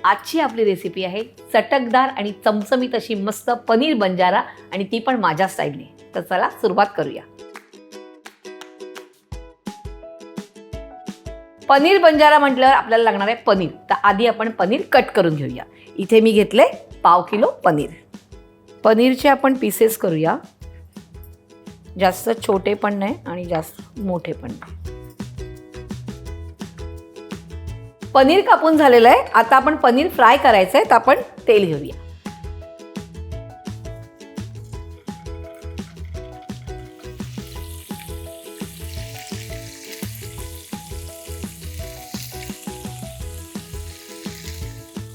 आजची आपली रेसिपी आहे चटकदार आणि चमचमीत अशी मस्त पनीर बंजारा आणि ती पण माझ्या स्टाईलने. तर चला सुरुवात करूया. पनीर बंजारा म्हटल्यावर आपल्याला लागणार आहे पनीर. तर आधी आपण पनीर कट करून घेऊया. इथे मी घेतले पाव किलो पनीर. पनीरचे आपण पीसेस करूया. जास्त छोटे पण नाही आणि जास्त मोठे पण नाही. पनीर कापून झालेलं आहे. आता आपण पनीर फ्राय करायचं आहे तर आपण तेल घेऊया.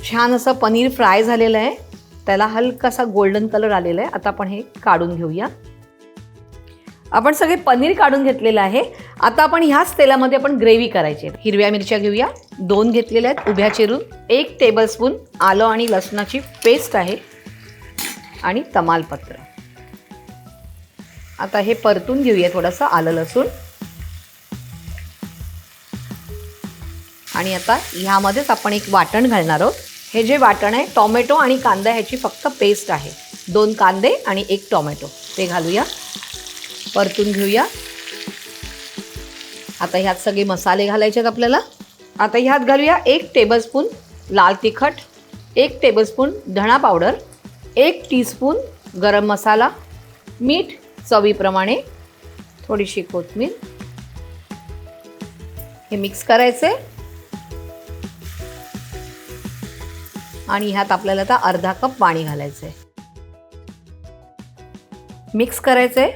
छान असं पनीर फ्राय झालेलं आहे. त्याला हलकासा गोल्डन कलर आलेला आहे. आता आपण हे काढून घेऊया. आपण सगळे पनीर काढून घेतलेलं आहे. आता आपण ह्याच तेलामध्ये आपण ग्रेव्ही करायची आहे. हिरव्या मिरच्या घेऊया 2 घेतलेल्या आहेत उभ्या चिरून. 1 टेबलस्पून आलं आणि लसणाची पेस्ट आहे आणि तमालपत्र. आता हे परतून घेऊया थोडंसं आलं लसूण. आणि आता ह्यामध्येच आपण एक वाटण घालणार आहोत. हे जे वाटण आहे टोमॅटो आणि कांदा ह्याची फक्त पेस्ट आहे. 2 कांदे आणि 1 टोमॅटो ते घालूया. परतून घेऊया. आता ह्यात सगळे मसाले घालायचे आहेत आपल्याला. आता ह्यात घालूया 1 टेबलस्पून लाल तिखट, 1 टेबलस्पून धणा पावडर, 1 टीस्पून गरम मसाला, मीठ चवीप्रमाणे, थोडीशी कोथिंबीर. हे मिक्स करायचे आणि ह्यात आपल्याला आता अर्धा कप पाणी घालायचं आहे. मिक्स करायचं आहे.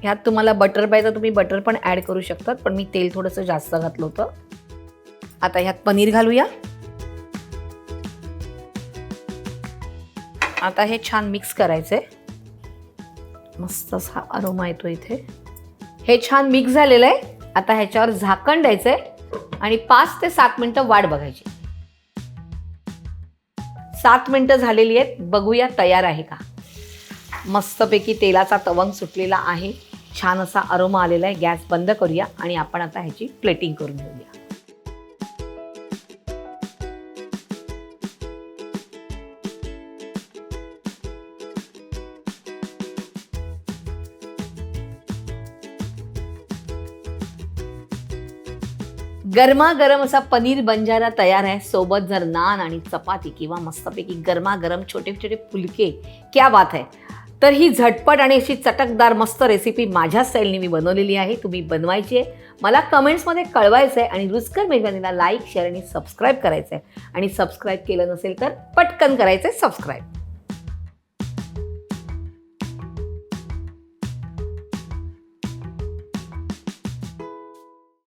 ह्यात तुम्हाला बटर पाहिजे तर तुम्ही बटर पण ॲड करू शकतात, पण मी तेल थोडंसं जास्त घातलं होतं. आता ह्यात पनीर घालूया. आता हे छान मिक्स करायचं आहे. मस्त असा अरोमा येतो इथे. हे छान मिक्स झालेलं आहे. आता ह्याच्यावर झाकण द्यायचं आहे आणि 5 ते 7 मिनटं वाट बघायची. 7 मिनटं झालेली आहेत. बघूया तयार आहे का. मस्तपैकी तेलाचा तवंग सुटलेला आहे. छान असा अरोमा आलेला आहे. गॅस बंद करूया आणि आपण आता ह्याची प्लेटिंग करून घेऊया. गरमागरम असा पनीर बंजारा तयार आहे. सोबत जर नान आणि चपाती किंवा मस्तपैकी गरमागरम छोटे छोटे फुलके, क्या बात आहे. तर ही झटपट आणि अशी चटकदार मस्त रेसिपी माझ्या स्टाईलने मी बनवलेली आहे. तुम्ही बनवायची आहे, मला कमेंट्समध्ये कळवायचं आहे आणि रुचकर मेजवानीला लाईक, शेअर आणि सबस्क्राईब करायचं आहे. आणि सबस्क्राईब केलं नसेल तर पटकन करायचं आहे सबस्क्राईब.